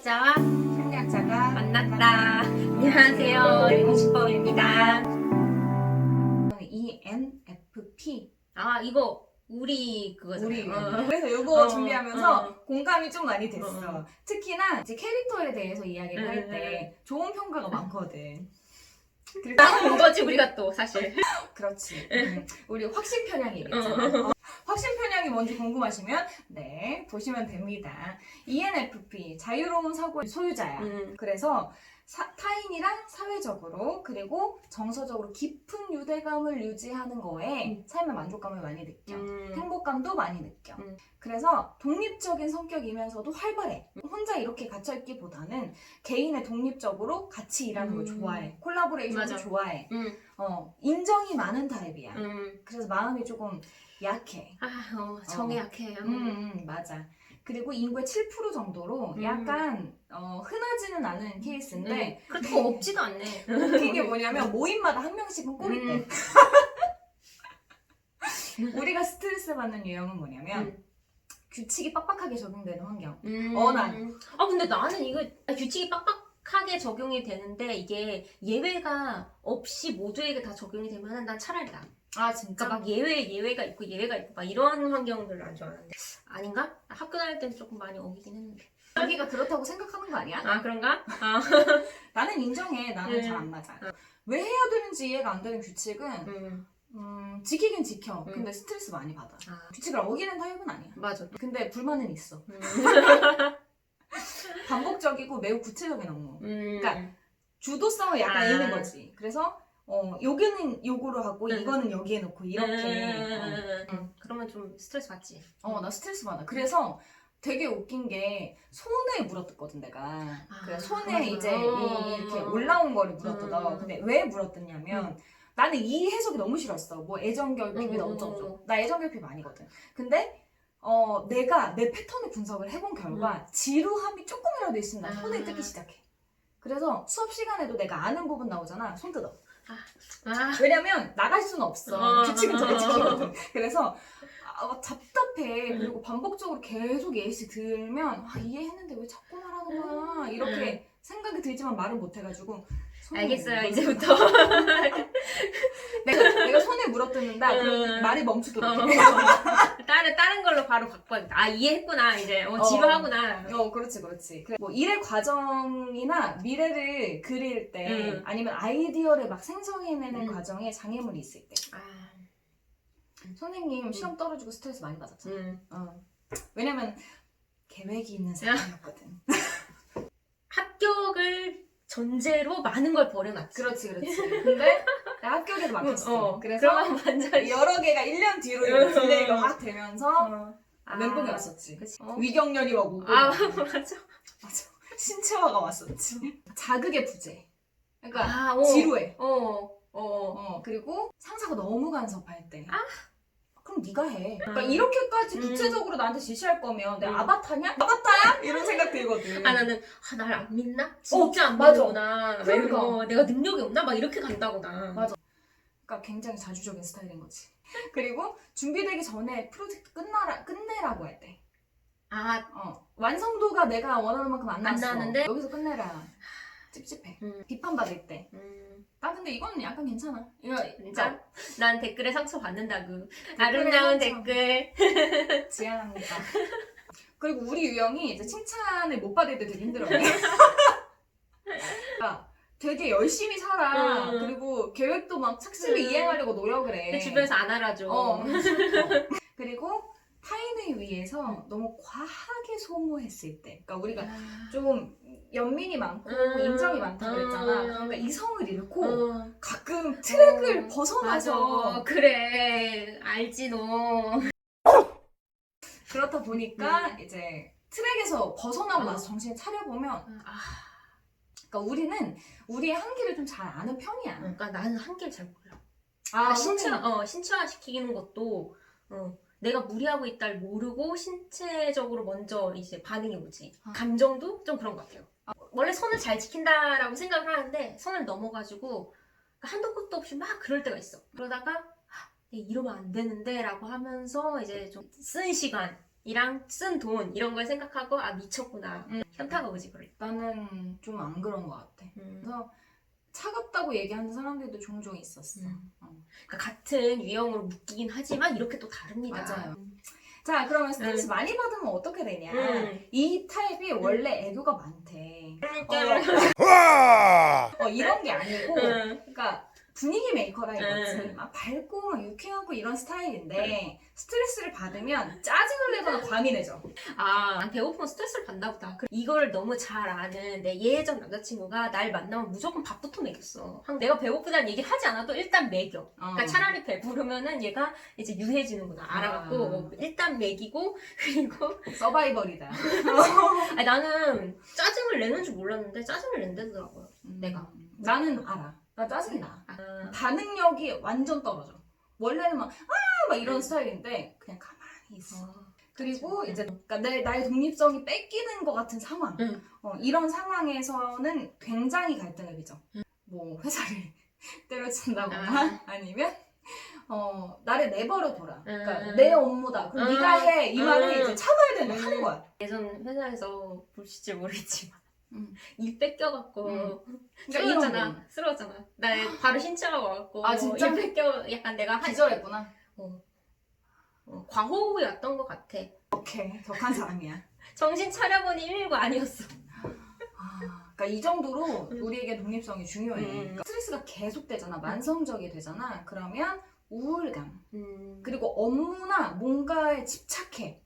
심리학자와 심리학자가 만났다. 안녕하세요, 리무시퍼입니다. ENFP. 아, 이거 우리 그거잖아요. 우리 그래서 이거 어, 준비하면서 공감이 좀 많이 됐어. 특히나 이제 캐릭터에 대해서 이야기를 할 때 좋은 평가가 많거든. 딱 거지 우리가 또 사실. 그렇지. 우리 확신 편향이 있잖아. 확신 편향이 뭔지 궁금하시면 네 보시면 됩니다. ENFP 자유로운 사고의 소유자야. 그래서 타인이랑 사회적으로 그리고 정서적으로 깊은 유대감을 유지하는 거에 삶의 만족감을 많이 느껴. 행복감도 많이 느껴. 그래서 독립적인 성격이면서도 활발해. 혼자 이렇게 갇혀있기보다는 개인의 독립적으로 같이 일하는 걸 좋아해. 콜라보레이션을 맞아. 좋아해. 인정이 많은 타입이야. 그래서 마음이 조금 약해. 정이 약해요. 맞아. 그리고 인구의 7% 정도로 약간 흔하지는 않은 케이스인데 그렇다고 없지도 않네. 웃긴 게 뭐냐면 모임마다 한 명씩은 꼬리대. 우리가 스트레스 받는 유형은 뭐냐면 규칙이 빡빡하게 적용되는 환경. 어난. 근데 나는 이거 규칙이 빡빡하게 적용이 되는데 이게 예외가 없이 모두에게 다 적용이 되면은 난 차라리 나. 아 진짜? 그러니까 막 예외가 있고 막 이런 환경들을 안 좋아하는데 아닌가? 학교 다닐 때는 조금 많이 어기긴 했는데. 자기가 그렇다고 생각하는 거 아니야? 아 그런가? 나는 인정해. 나는 잘 안 맞아. 왜 해야 되는지 이해가 안 되는 규칙은 지키긴 지켜. 근데 스트레스 많이 받아. 규칙을 어기는 타입은 아니야. 맞아. 근데 불만은 있어. 반복적이고 매우 구체적인 업무. 그러니까 주도성을 약간 있는 거지. 그래서 여기는 요거로 하고 이거는 여기에 놓고 이렇게. 그러면 좀 스트레스 받지. 나 스트레스 받아. 그래서 되게 웃긴 게 손에 물어뜯거든 내가. 그래 손에 맞아. 이제 이렇게 올라온 거를 물어뜯어. 근데 왜 물어뜯냐면 나는 이 해석이 너무 싫었어. 뭐 애정결핍이다 어쩌고. 나 애정결핍 아니거든. 근데 내가 내 패턴을 분석을 해본 결과 지루함이 조금이라도 있으면 나 손을 뜯기 시작해. 그래서 수업 시간에도 내가 아는 부분 나오잖아. 손 뜯어. 왜냐면 나갈 수는 없어. 규칙은 저게 지키거든. 그래서 답답해. 그리고 반복적으로 계속 예시 들면 이해했는데 왜 자꾸 말하는 거야. 이렇게 생각이 들지만 말을 못 해가지고 알겠어요 이제부터. 내가 손에 물어뜯는다. 그러면 말이 멈추도록 해. 다른 걸로 바로 바꿔야겠다. 이해했구나 이제. 지루하구나. 그렇지. 뭐 일의 과정이나 미래를 그릴 때 아니면 아이디어를 막 생성해내는 과정에 장애물이 있을 때. 선생님 시험 떨어지고 스트레스 많이 받았잖아. 왜냐면 계획이 있는 사람이었거든. 합격을 전제로 많은 걸 버려놨지. 그렇지. 근데 나 합격에도 막혔어. 그래서 완전 여러 개가 1년 뒤로 딜레이가 확 되면서 멘붕이 왔었지. 위경련이 오고. 맞아. 신체화가 왔었지. 자극의 부재. 그러니까 지루해. 그리고 상사가 너무 간섭할 때. 그럼 네가 해. 그러니까 이렇게까지 구체적으로 나한테 지시할 거면 내가 아바타냐? 아바타야? 이런 생각 들거든. 나는 날 안 믿나? 진짜 안 믿는구나. 그러니까. 내가 능력이 없나? 막 이렇게 간다고 나. 맞아. 그러니까 굉장히 자주적인 스타일인 거지. 그리고 준비되기 전에 프로젝트 끝내라고 할 때. 완성도가 내가 원하는 만큼 안 나왔는데 여기서 끝내라. 찝찝해. 비판받을 때. 나 근데 이거는 약간 괜찮아. 이거 진짜? 난 댓글에 상처 받는다고. 아름다운 댓글. 지향합니다. 그리고 우리 유형이 이제 칭찬을 못 받을 때 되게 힘들어해. 되게 열심히 살아. 그리고 계획도 막 착실히 이행하려고 노력을 해. 근데 주변에서 안 알아줘. 그리고 타인을 위해서 너무 과하게 소모했을 때. 그러니까 우리가 좀 연민이 많고 인정이 많다 그랬잖아. 그러니까 이성을 잃고 가끔 트랙을 벗어나서. 맞아. 그래. 알지 너. 그렇다 보니까 이제 트랙에서 벗어나고 나서 정신을 차려보면 그러니까 우리는 우리의 한계를 좀 잘 아는 편이야. 그러니까 나는 한계를 잘 몰라. 선생님. 신체화시키는 것도 내가 무리하고 있다를 모르고 신체적으로 먼저 이제 반응이 오지. 감정도 좀 그런 것 같아요. 원래 선을 잘 지킨다라고 생각을 하는데 선을 넘어가지고 한도 끝도 없이 막 그럴 때가 있어. 그러다가 이러면 안 되는데 라고 하면서 이제 좀 쓴 시간 이랑 쓴 돈 이런 걸 생각하고 아 미쳤구나 현타가 오지 그럴 때. 나는 좀 안 그런 것 같아. 그래서 차갑다고 얘기하는 사람들도 종종 있었어. 그러니까 같은 유형으로 묶이긴 하지만 이렇게 또 다릅니다. 맞아요. 자, 그러면 스트레스 많이 받으면 어떻게 되냐? 이 타입이 원래 애교가 많대. 이런 게 아니고, 그러니까 분위기 메이커라 이거지. 막 밝고 막 유쾌하고 이런 스타일인데 스트레스를 받으면 짜증을 내거나 과이 내죠. 아, 배고프면 스트레스를 받나 보다. 이걸 너무 잘 아는 내 예전 남자친구가 날 만나면 무조건 밥부터 먹였어. 내가 배고프다는 얘기를 하지 않아도 일단 먹여. 그러니까 차라리 배부르면은 얘가 이제 유해지는구나 알아갖고 일단 먹이고 그리고 서바이벌이다. 아니, 나는 짜증을 내는 줄 몰랐는데 짜증을 낸다더라고요. 내가. 나는 알아. 나 짜증이 나. 아. 반응력이 완전 떨어져. 원래는 막 이런 스타일인데 그냥 가만히 있어. 그리고 이제 그러니까 나의 독립성이 뺏기는 것 같은 상황. 이런 상황에서는 굉장히 갈등을 빚어. 뭐 회사를 때려친다거나 아니면 나를 내버려 둬라. 그러니까 내 업무다. 그럼 네가 해. 이 말을 이제 참아야 되는데 하는 거야. 예전 회사에서 보실지 모르겠지만 입 뺏겨갖고 그러니까 쓰러졌잖아. 나 바로 신청하고 와갖고 아, 진짜? 입 뺏겨 약간 내가 기절했구나. 과호흡이었던 것 같아. 오케이. 격한 사람이야. 정신 차려보니 119 아니었어. 그러니까 이 정도로 우리에게 독립성이 중요해. 스트레스가 계속되잖아. 만성적이 되잖아. 그러면 우울감. 그리고 업무나 뭔가에 집착해.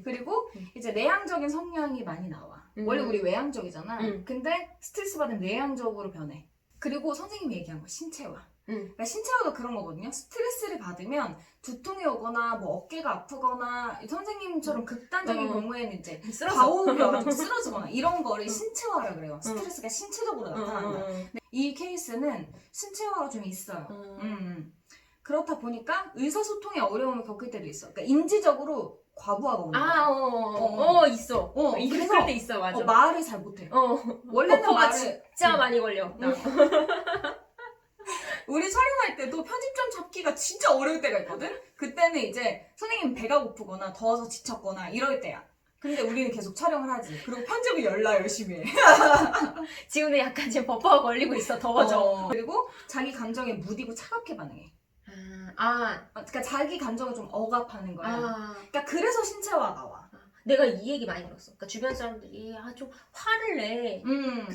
그리고 이제 내향적인 성향이 많이 나와. 원래 우리 외향적이잖아. 근데 스트레스 받으면 내향적으로 변해. 그리고 선생님이 얘기한 거 신체화. 그러니까 신체화도 그런 거거든요. 스트레스를 받으면 두통이 오거나 뭐 어깨가 아프거나 선생님처럼 극단적인 경우에는 이제 과호흡이 와가지고 쓰러지거나 이런 거를 신체화라 그래요. 스트레스가 신체적으로 나타난다. 근데 이 케이스는 신체화가 좀 있어요. 그렇다 보니까 의사소통에 어려움을 겪을 때도 있어. 그러니까 인지적으로 과부하가 오는 거야. 있어. 그래서 그럴 때 있어, 맞아. 말을 잘 못해. 원래는 버퍼가 말을 진짜 많이 걸려. 우리 촬영할 때도 편집점 잡기가 진짜 어려울 때가 있거든? 그때는 이제 선생님 배가 고프거나 더워서 지쳤거나 이럴 때야. 근데 우리는 계속 촬영을 하지. 그리고 편집을 열심히 해. 지금도 약간 지금 버퍼가 걸리고 있어, 더워져. 그리고 자기 감정에 무디고 차갑게 반응해. 그러니까 자기 감정을 좀 억압하는 거야. 그러니까 그래서 신체화가 와. 내가 이 얘기 많이 들었어. 그러니까 주변 사람들이 좀 화를 내.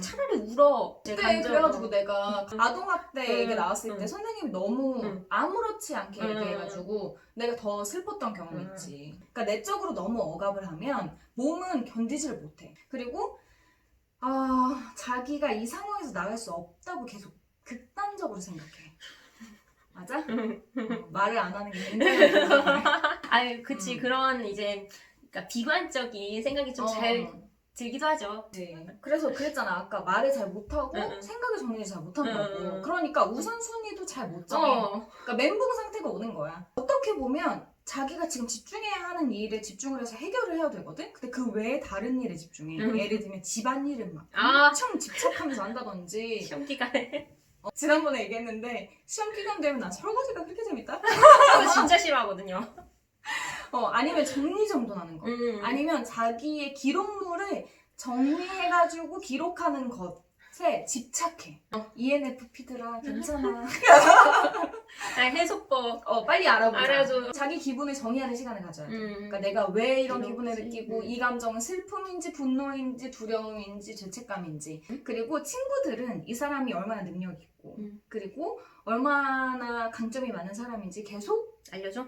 차라리 울어. 그래가지고 내가 아동학대 얘기 나왔을 때 선생님이 너무 아무렇지 않게 얘기해가지고 내가 더 슬펐던 경험이 있지. 그러니까 내적으로 너무 억압을 하면 몸은 견디지를 못해. 그리고 자기가 이 상황에서 나갈 수 없다고 계속 극단적으로 생각해. 맞아? 말을 안 하는 게 굉장히 아유, 그치. 그런 이제 그러니까 비관적인 생각이 좀 잘 들기도 하죠. 네. 그래서 그랬잖아. 아까 말을 잘 못하고 생각을 정리를 잘 못한다고. 그러니까 우선순위도 잘 못 정해. 그러니까 멘붕 상태가 오는 거야. 어떻게 보면 자기가 지금 집중해야 하는 일에 집중을 해서 해결을 해야 되거든? 근데 그 외에 다른 일에 집중해. 예를 들면 집안일을 막 엄청 집착하면서 한다든지. 시험 기간에. 지난번에 얘기했는데 시험 기간 되면 난 설거지가 그렇게 재밌다? 저도 진짜 싫어하거든요. 아니면 정리정돈하는 거. 아니면 자기의 기록물을 정리해가지고 기록하는 것에 집착해. ENFP들아 괜찮아. 해소법. 빨리 알아보자. 알아줘. 자기 기분을 정의하는 시간을 가져야 돼. 그러니까 내가 왜 이런 기분을 그렇지. 느끼고 이 감정은 슬픔인지 분노인지 두려움인지 죄책감인지. 그리고 친구들은 이 사람이 얼마나 능력이 있고 그리고 얼마나 강점이 많은 사람인지 계속 알려줘.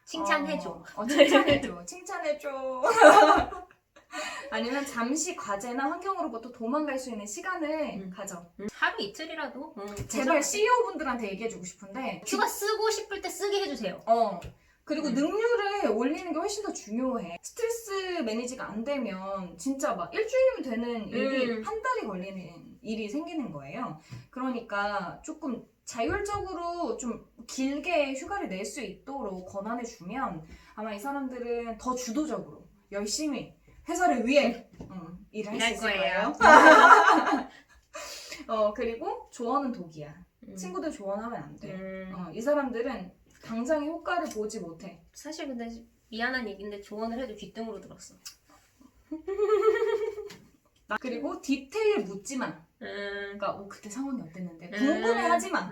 칭찬해줘. 칭찬해줘. 아니면 잠시 과제나 환경으로부터 도망갈 수 있는 시간을 가져. 하루 이틀이라도. 제발 CEO분들한테 얘기해주고 싶은데 휴가 쓰고 싶을 때 쓰게 해주세요. 그리고 능률을 올리는 게 훨씬 더 중요해. 스트레스 매니지가 안 되면 진짜 막 일주일이면 되는 일이 한 달이 걸리는 일이 생기는 거예요. 그러니까 조금 자율적으로 좀 길게 휴가를 낼 수 있도록 권한해주면 아마 이 사람들은 더 주도적으로 열심히 회사를 위해 일을 할 수 있을 거예요. 그리고 조언은 독이야. 친구들 조언하면 안 돼. 이 사람들은 당장의 효과를 보지 못해. 사실 근데 미안한 얘기인데 조언을 해도 귓등으로 들었어. 그리고 디테일 묻지 마. 그러니까 그때 상황이 어땠는데 궁금해하지 마.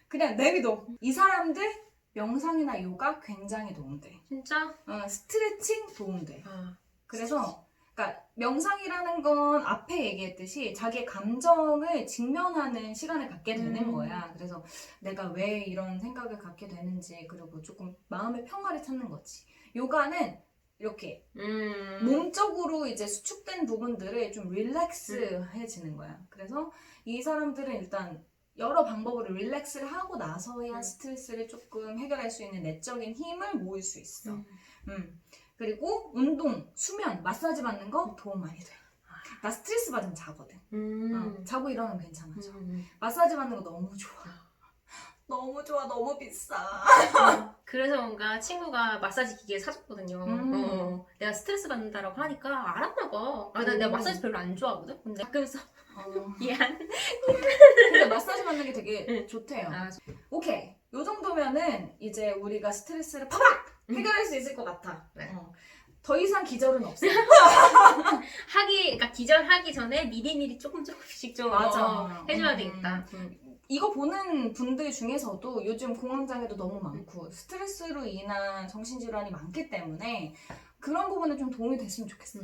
그냥 내비둬. 이 사람들 명상이나 요가 굉장히 도움돼. 진짜? 스트레칭 도움돼. 아, 그래서 그러니까 명상이라는 건 앞에 얘기했듯이 자기의 감정을 직면하는 시간을 갖게 되는 거야. 그래서 내가 왜 이런 생각을 갖게 되는지, 그리고 조금 마음의 평화를 찾는 거지. 요가는 이렇게 몸적으로 이제 수축된 부분들을 좀 릴렉스해지는 거야. 그래서 이 사람들은 일단 여러 방법으로 릴렉스를 하고 나서야 스트레스를 조금 해결할 수 있는 내적인 힘을 모을 수 있어. 그리고 운동, 수면, 마사지 받는 거 도움 많이 돼. 나 스트레스 받으면 자거든. 자고 일어나면 괜찮아져. 마사지 받는 거 너무 좋아. 너무 좋아. 너무 비싸. 그래서 뭔가 친구가 마사지 기계 사줬거든요. 내가 스트레스 받는다라고 하니까 알았나 봐. 내가 마사지 별로 안 좋아하거든? 근데 가끔서 미안. 근데 마사지 받는 게 되게 좋대요. 오케이. 요 정도면은 이제 우리가 스트레스를 파박! 해결할 수 있을 것 같아. 네. 더 이상 기절은 없어. 그러니까 기절하기 전에 미리미리 조금씩 좀 맞아. 해줘야 되겠다. 이거 보는 분들 중에서도 요즘 공황장애도 너무 많고 스트레스로 인한 정신질환이 많기 때문에 그런 부분에 좀 도움이 됐으면 좋겠어.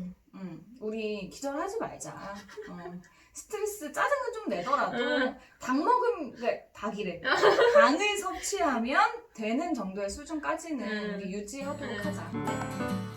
우리 기절하지 말자. 스트레스 짜증은 좀 내더라도 닭이래. 당을 섭취하면 되는 정도의 수준까지는 우리 유지하도록 하자.